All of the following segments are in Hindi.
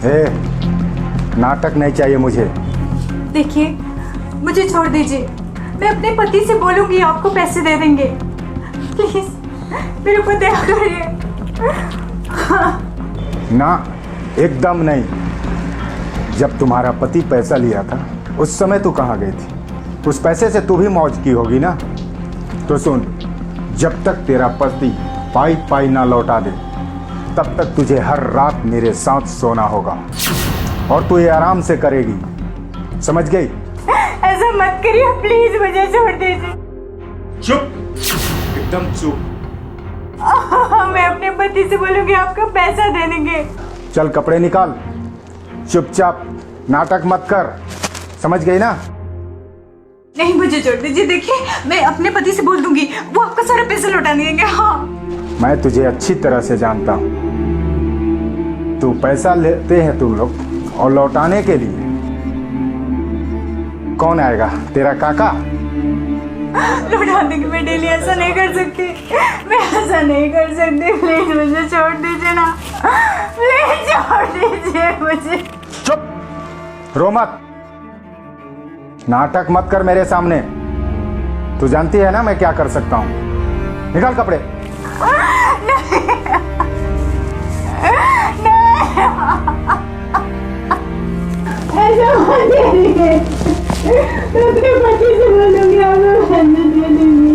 ए, नाटक नहीं चाहिए मुझे। देखिए, मुझे छोड़ दीजिए। मैं अपने पति से बोलूंगी, आपको पैसे दे देंगे। प्लीज मेरे को दया करिए। ना, एकदम नहीं। जब तुम्हारा पति पैसा लिया था उस समय तू कहाँ गई थी? उस पैसे से तू भी मौज की होगी ना। तो सुन, जब तक तेरा पति पाई पाई ना लौटा दे तब तक तुझे हर रात मेरे साथ सोना होगा और तू ये आराम से करेगी, समझ गई? ऐसा मत करिए प्लीज, मुझे छोड़ दीजिए। चुप, एकदम चुप। मैं अपने पति से बोलूंगी, आपको पैसा दे देंगे। चल कपड़े निकाल, चुपचाप नाटक मत कर, समझ गई ना? नहीं, मुझे छोड़ दीजिए। देखिए, मैं अपने पति से बोल दूंगी, वो आपका सारा पैसा लौटा देंगे। हाँ, मैं तुझे अच्छी तरह से जानता हूँ। तू पैसा लेते हैं तुम लोग और लौटाने के लिए कौन आएगा? तेरा काका? लौटा देंगे। मैं डेली ऐसा नहीं कर सकती, मैं ऐसा नहीं कर सकती। प्लीज मुझे छोड़ दीजिए ना, प्लीज छोड़ दीजिए मुझे। चुप, रो मत, नाटक मत कर मेरे सामने। तू जानती है ना मैं क्या कर सकता हूँ। निकाल कपड़े। ऐसा मत करिए, मैं अपने पति से बोलूंगी, आपको पैसे दे देंगे।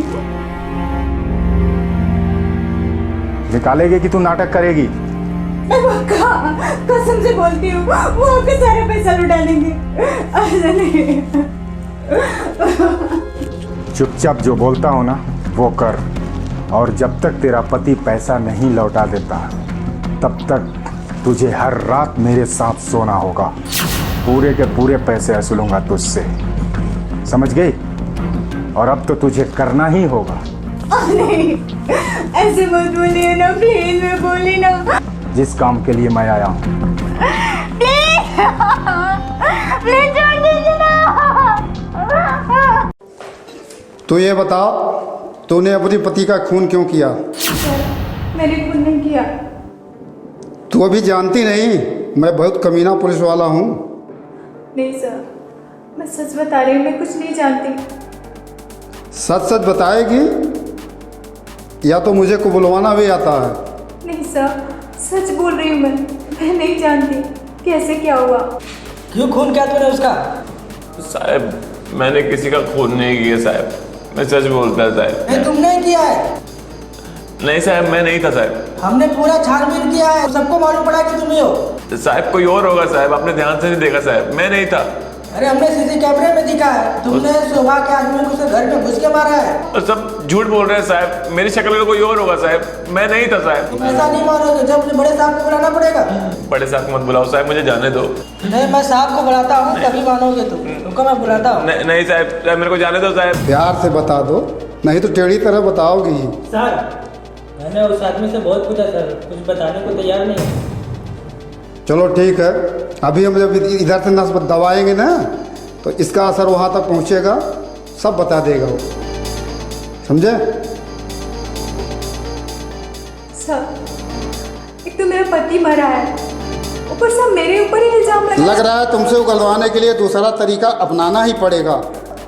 निकालेगी कि तू नाटक करेगी? मैं पक्का कसम से बोलती हूँ, वो आपके सारे पैसा लुटा देंगे। ऐसा नहीं। चुपचाप जो बोलता हूँ ना वो कर, और जब तक तेरा पति पैसा नहीं लौटा देता तब तक तुझे हर रात मेरे साथ सोना होगा। पूरे के पूरे पैसे वसूलूंगा तुझसे, समझ गई? और अब तो तुझे करना ही होगा। नहीं, ऐसे मत बोलिए ना प्लीज, मैं बोली ना। जिस काम के लिए मैं आया हूँ। प्लीज प्लीज छोड़ दीजिए ना। तो ये बता, तूने अपने पति का खून क्यों किया? मैंने खून नहीं किया। तू अभी जानती नहीं मैं बहुत कमीना पुलिस वाला हूँ। नहीं सर, मैं सच बता रही हूँ, मैं कुछ नहीं जानती। सच सच बताएगी या तो मुझे को बुलवाना भी आता है? नहीं सर, सच बोल रही हूँ मैं नहीं जानती कैसे क्या हुआ। क्यों खून किया तूने उसका? साहब, मैंने किसी का खून नहीं किया साहब, मैं सच बोलता है साहब। नहीं, तुमने ही किया है। नहीं साहब, मैं नहीं था साहब। हमने पूरा छानबीन किया है, सबको मालूम पड़ा कि तुम ही हो। साहब कोई और होगा साहब, आपने ध्यान से नहीं देखा साहब, मैं नहीं था। अरे हमने सीसी कैमरे में दिखा है, तुमने सुबह के आदमी को घर में घुस के मारा है। और सब झूठ बोल रहे हैं साहब, मेरी शक्ल का कोई और होगा साहब, मैं नहीं था साहब। तुम ऐसा नहीं मानोगे, जब बड़े साहब को बुलाना पड़ेगा। बड़े साहब को मत बुलाओ साहब, मुझे जाने दो। नहीं, मैं साहब को बुलाता हूँ तभी मानोगे तुम। तुमको मैं बुलाता हूँ। नहीं साहब, मेरे को जाने दो साहब। प्यार से बता दो, नहीं तो टेढ़ी तरह बताओगी। सर, मैंने उस आदमी से बहुत पूछा सर, कुछ बताने को तैयार नहीं है। चलो ठीक है, अभी हम जब इधर से नस दबाएंगे ना तो इसका असर वहाँ तक पहुँचेगा, सब बता देगा वो, समझे? सर, एक तो मेरा पति मरा है, ऊपर से मेरे ऊपर ही इल्जाम लग रहा है तुमसे उगलवाने के लिए दूसरा तरीका अपनाना ही पड़ेगा।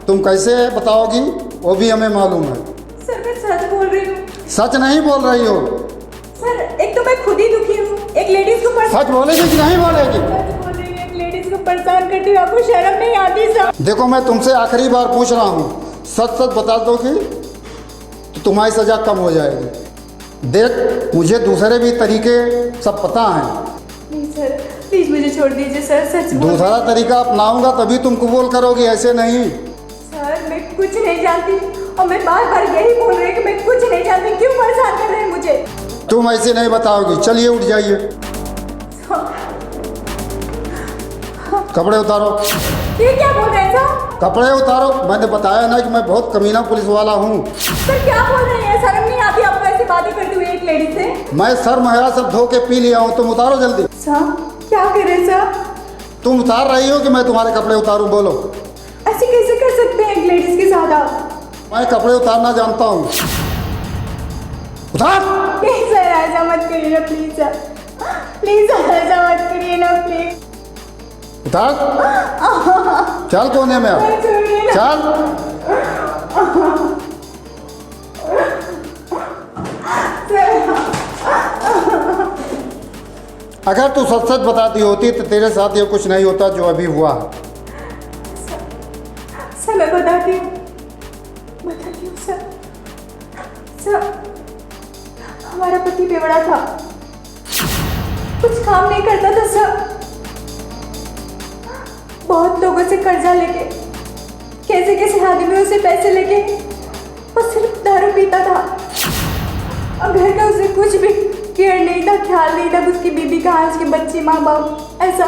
तुम कैसे बताओगी वो भी हमें मालूम है। सर, मैं सच बोल रही हूँ। सच नहीं बोल रही हो? सर, एक तो मैं खुद ही दुखी हूँ, एक लेडीज को सच बोलेगी कि नहीं बोलेगी? सच बोल रही हूँ, एक लेडीज को परेशान करती हूँ, आपको शर्म नहीं आती सर? देखो, मैं तुमसे आखिरी बार पूछ रहा हूँ, सच सच बता दोगी तो तुम्हारी सजा कम हो जाएगी। देख, मुझे दूसरे भी तरीके सब पता हैं। नहीं सर, प्लीज मुझे छोड़ दीजिए सर, सच बोल। दूसरा तरीका अपनाऊंगा तभी तुम कबूल करोगी, ऐसे नहीं। सर, मैं कुछ नहीं जानती और मैं बार बार यही बोल रही हूँ कि मैं कुछ नहीं जानती। क्यों परेशान कर रहे हैं मुझे? तुम ऐसे नहीं बताओगी। चलिए उठ जाइए, कपड़े उतारो। ये क्या बोल रहे हैं सर? कपड़े उतारो, मैंने बताया ना कि मैं बहुत कमीना पुलिस वाला हूँ। सर, क्या बोल रहे हैं? शर्म नहीं आती आपको ऐसी बातें करते हुए एक लेडी से? मैं सर महरा सब धो के पी लिया हूँ, तुम उतारो जल्दी। सर, क्या कर रहे हैं सर? तुम उतार रही हो कि मैं तुम्हारे कपड़े उतारूं? बोलो, ऐसे कैसे कर सकते हैं एक लेडीज के साथ आप? मैं कपड़े उतारना जानता हूँ। उतार। प्लीज सर, ऐसा मत करिए ना प्लीज सर, प्लीज सर, ऐसा मत करिए ना प्लीज। उतार, चल कोने में अब, चल। अगर तू सच सच बताती होती तो तेरे साथ ये कुछ नहीं होता जो अभी हुआ। सर मैं बताती हूँ सर। सर हमारा पति बेवड़ा था, कुछ काम नहीं करता था सर। बहुत लोगों से कर्जा लेके, कैसे कैसे आदमियों से पैसे लेके वो सिर्फ दारू पीता था और घर का उसे कुछ भी केयर नहीं था, ख्याल नहीं था उसकी बीबी का, उसके बच्चे, माँ बाप, ऐसा।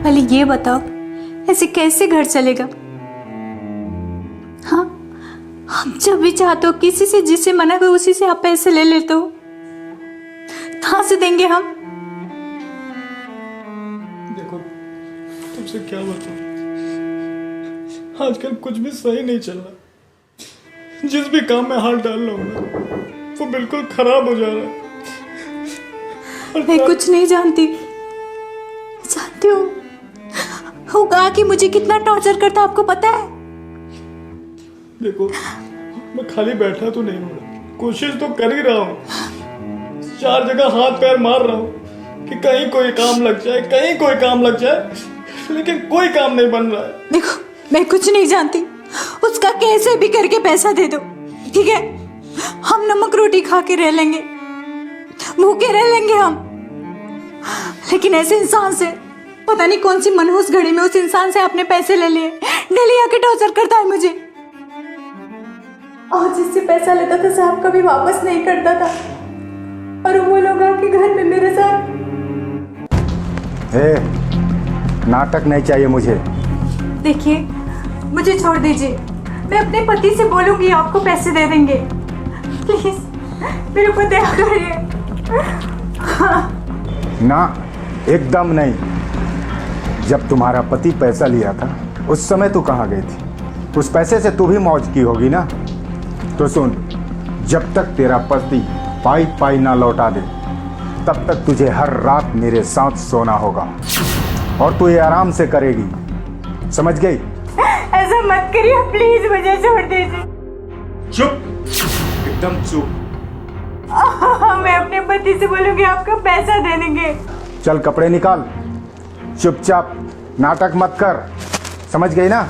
पहले ये बताओ ऐसे कैसे घर चलेगा? हाँ, हम जब भी चाहते हो किसी से, जिसे मना करो उसी से आप पैसे ले लेते हो, कहाँ से देंगे हम? देखो तुमसे क्या बताऊं, आजकल कुछ भी सही नहीं चल रहा। जिस भी काम में हाथ डाल रहा हूं ना वो बिल्कुल खराब हो जा रहा है। मैं कुछ नहीं जानती हूँ वो कहा कि मुझे कितना टॉर्चर करता आपको पता है? देखो मैं खाली बैठा तो नहीं हूँ, कोशिश तो कर ही रहा हूँ। 4 जगह हाथ पैर मार रहा हूँ कि कहीं कोई काम लग जाए, कहीं कोई काम लग जाए, लेकिन कोई काम नहीं बन रहा है। देखो मैं कुछ नहीं जानती, उसका कैसे भी करके पैसा दे दो, ठीक है? हम नमक रोटी खा के रह लेंगे, भूखे रह लेंगे हम, लेकिन ऐसे इंसान से पता नहीं कौन सी मनहूस घड़ी में उस इंसान से आपने पैसे ले लिए। डेली आके टॉर्चर करता है मुझे, और जिससे पैसा लेता था साहब कभी वापस नहीं करता था, और वो लोग आके घर में मेरे साथ। नाटक नहीं चाहिए मुझे। देखिए मुझे छोड़ दीजिए, मैं अपने पति से बोलूंगी, आपको पैसे दे देंगे। प्लीज मेरे को दया करिए। ना, एकदम नहीं। जब तुम्हारा पति पैसा लिया था उस समय तू कहाँ गई थी? उस पैसे से तू भी मौज की होगी ना। तो सुन, जब तक तेरा पति पाई पाई ना लौटा दे तब तक तुझे हर रात मेरे साथ सोना होगा, और तू ये आराम से करेगी, समझ गई? ऐसा मत करिए प्लीज, मुझे छोड़ दीजिए। चुप, एकदम चुप। मैं अपने पति से बोलूंगी, आपको पैसा दे देंगे। चल कपड़े निकाल, चुपचाप नाटक मत कर, समझ गई ना?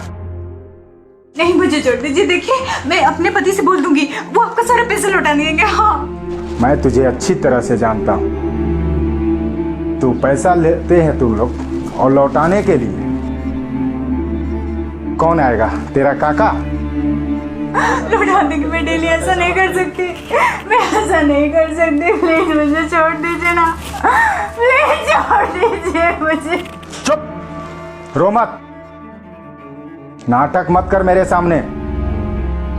नहीं मुझे छोड़ दीजिए। देखिए मैं अपने पति से बोल दूंगी, वो आपका सारा पैसा लौटा देंगे। हाँ मैं तुझे अच्छी तरह से जानता हूँ। तू पैसा लेते हैं तुम लोग, और लौटाने के लिए कौन आएगा? तेरा काका? लौटा देंगे। मैं डेली ऐसा नहीं कर सकती, मैं ऐसा नहीं कर सकती। प्लीज मुझे छोड़ दीजिए ना, प्लीज छोड़ दीजिए मुझे। चुप, रो मत, नाटक मत कर मेरे सामने।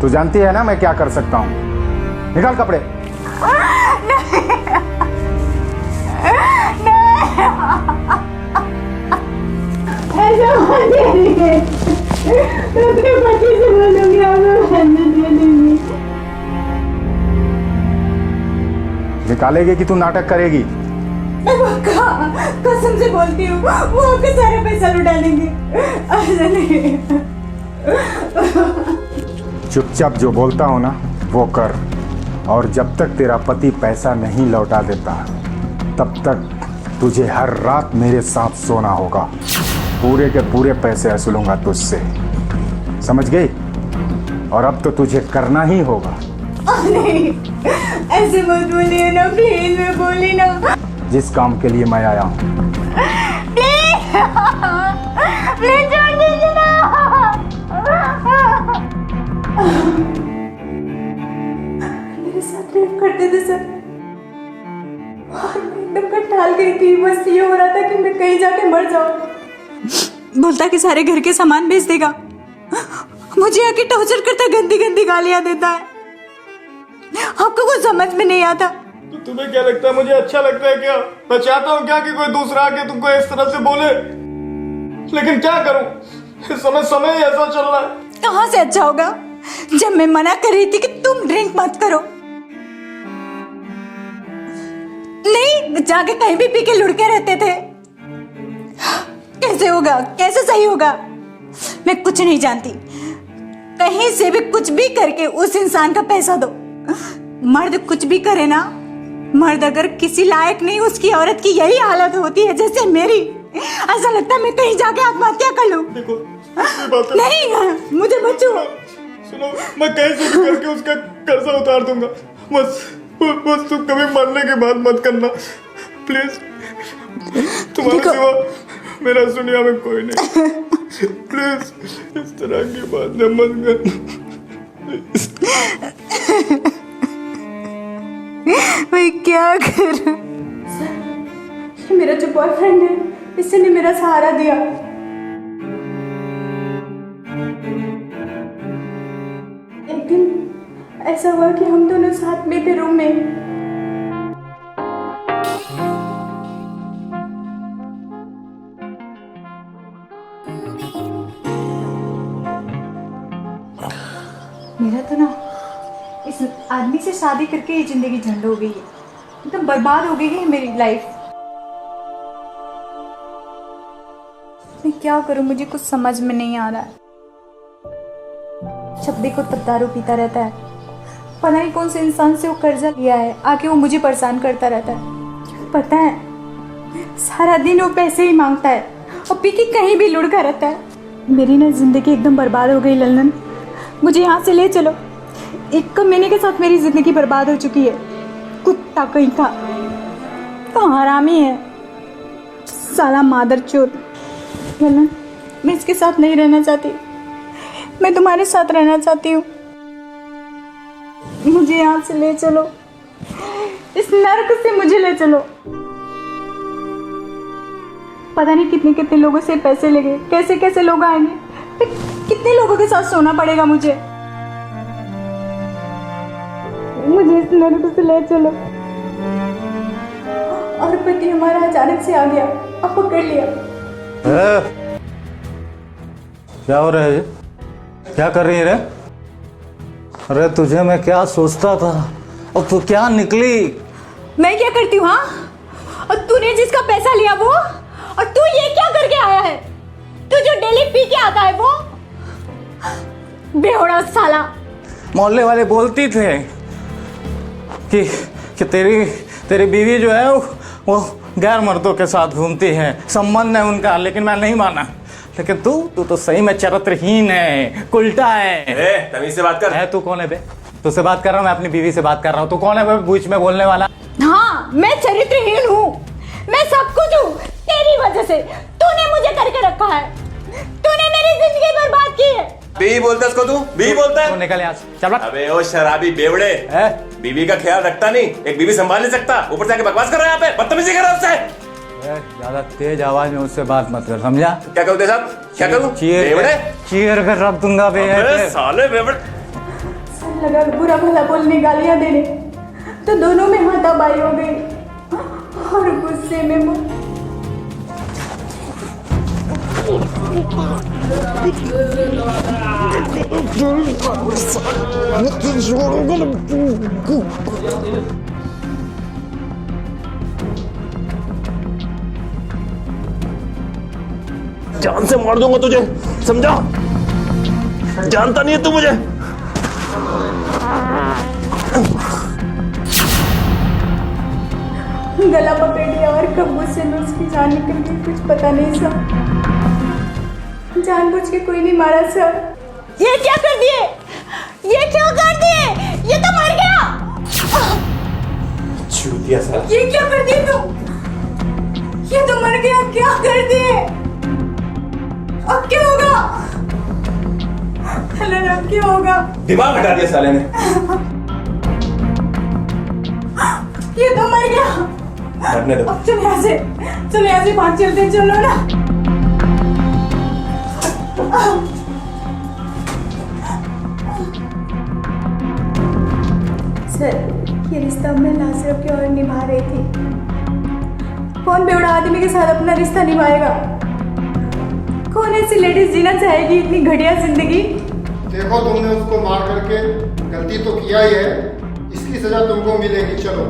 तू जानती है ना मैं क्या कर सकता हूँ। निकाल कपड़े। ऐसा मत करिए, मैं अपने पति से बोलूंगी, आपको पैसे दे देंगी। निकालेगी कि तू नाटक करेगी? कसम से बोलती हूँ, वो आपका सारा पैसा लुटा देंगे। ऐसा नहीं। चुपचाप जो बोलता हूँ ना वो कर, और जब तक तेरा पति पैसा नहीं लौटा देता तब तक तुझे हर रात मेरे साथ सोना होगा। पूरे के पूरे पैसे वसूलूंगा तुझसे, समझ गई? और अब तो तुझे करना ही होगा। नहीं ऐसे मत बोलिए ना प्लीज, मैं बोली ना। जिस काम के लिए मैं आया हूँ। प्लीज छोड़ दीजिए ना। मेरे साथ रेप करते थे सर, और मैं एकदम कटाल गई थी। बस ये हो रहा था कि मैं कहीं जाके मर जाऊं। बोलता कि सारे घर के सामान बेच देगा, मुझे आके टॉर्चर करता, गंदी गंदी गालियां देता है। आपको कुछ समझ में नहीं आता। तो तुम्हें क्या लगता है मुझे अच्छा लगता है क्या? मैं चाहता हूँ क्या कि कोई दूसरा आके तुमको इस तरह से बोले, लेकिन क्या करूं, इस समय ही ऐसा चल रहा है। कहाँ से अच्छा होगा, जब मैं मना कर रही थी कि तुम ड्रिंक मत करो। नहीं जाके कहीं भी पी के लुढ़के रहते थे। कैसे होगा, कैसे सही होगा? मैं कुछ नहीं जानती। कहीं से भी कुछ भी करके उस इंसान का पैसा दो। मर्द कुछ भी करे ना, मर्द अगर किसी लायक नहीं, उसकी औरत की यही हालत होती है जैसे मेरी। ऐसा लगता है मैं कहीं जाके आत्महत्या कर लूं। देखो ये बात है। नहीं, मुझे बच्चों सुनो, मैं कहीं से भी करके उसका कर्जा उतार दूंगा। बस तुम कभी मरने की बात मत करना प्लीज। तुम्हारे सिवा मेरा दुनिया में कोई नहीं। प्लीज इस तरह की बातें मत कर। मैं क्या करूं? ये मेरा जो बॉयफ्रेंड है, इसने मेरा सहारा दिया। एक दिन ऐसा हुआ कि हम दोनों साथ में थे रूम में। मेरा तो ना इस आदमी से शादी करके ये जिंदगी झंड हो गई है, एकदम बर्बाद हो गई है मेरी लाइफ। मैं क्या करूं, मुझे कुछ समझ में नहीं आ रहा है। जब देखो तब दारू पीता रहता है। पता नहीं कौन से इंसान से वो कर्जा लिया है, आके वो मुझे परेशान करता रहता है। पता है सारा दिन वो पैसे ही मांगता है और पी के कहीं भी लुढ़का रहता है। मेरी ना जिंदगी एकदम बर्बाद हो गई लल्लन, मुझे यहाँ से ले चलो। एक महीने के साथ मेरी जिंदगी बर्बाद हो चुकी है। कुत्ता कहीं का, तो हरामी है, साला मादरचोद। लल्लन, मैं इसके साथ नहीं रहना चाहती, मैं तुम्हारे साथ रहना चाहती हूँ। मुझे यहाँ से ले चलो, इस नर्क से मुझे ले चलो। पता नहीं कितने कितने लोगों से पैसे लेंगे, कैसे कैसे लोग आएंगे, कितने लोगों के साथ सोना पड़ेगा मुझे इस नर्क से ले चलो। और पति हमारा अचानक से आ गया और पकड़ लिया। क्या हो रहा है? क्या कर रही है रे? अरे तुझे मैं क्या सोचता था और तू क्या निकली? मैं क्या करती हूँ? हाँ, और तूने जिसका पैसा लिया वो, और तू ये क्या करके आया है? तू जो डेली पी के आता है वो बेहोड़ा साला। मोहल्ले वाले बोलती थे कि तेरी बीवी जो है वो गैर मर्दों के साथ घूमती है, संबंध है उनका, लेकिन मैं नहीं माना। लेकिन तू तो सही में चरित्रहीन है, उल्टा है। तमीज से बात कर। है तू कौन है बे? तुझसे बात कर रहा हूँ, मैं अपनी बीवी से बात कर रहा हूँ। तू कौन है बे बीच में बोलने वाला? हाँ, मैं चरित्रहीन हूँ, मैं सब कुछ हूँ तेरी वजह से। तूने मुझे करके रखा है, तूने मेरी जिंदगी बर्बाद की है। बीवी बोलता है उसको, तू बीवी बोलता है? तू निकल यहाँ से, चल। अबे ओ शराबी बेवड़े, बीवी का ख्याल रखता नहीं, एक बीवी संभाल नहीं सकता, ऊपर से आके बकवास कर रहा है यहाँ पे, बदतमीजी कर रहा है उससे। ज्यादा तेज आवाज में उससे बात मत कर, समझा? क्या करूँ साहब, क्या करूँ? चीयर कर रख दूंगा बे। साले बेवड़े। लगा बुरा भला बोलने, गालियां देने, तो दोनों में हाथापाई हो गई और गुस्से में जान से मार दूंगा तुझे, समझा? जानता नहीं है तू मुझे। गला पकड़ लिया और कब गुस्से में उसकी जान निकल गई, कुछ पता नहीं सब। जानबूझ के कोई नहीं मारा सब। ये क्या कर दिए, ये क्यों कर दिए? ये तो मर गया। चूतिया साला। ये क्या कर दिए तुम? ये तो मर गया, क्या कर दिए? अब क्या होगा? अब क्या होगा? दिमाग हटा दिया साले ने। ये तो मर गया। मरने दो। अब चलो यहाँ से भाग चलते, चलो ना। सर, ये रिश्ता मैं नासिर की ओर निभा रही थी। कौन बेवड़ा आदमी के साथ अपना रिश्ता निभाएगा? कौन ऐसी लेडीज जीना चाहेगी इतनी घटिया जिंदगी? देखो तुमने उसको मार करके गलती तो किया ही है, इसकी सजा तुमको मिलेगी। चलो।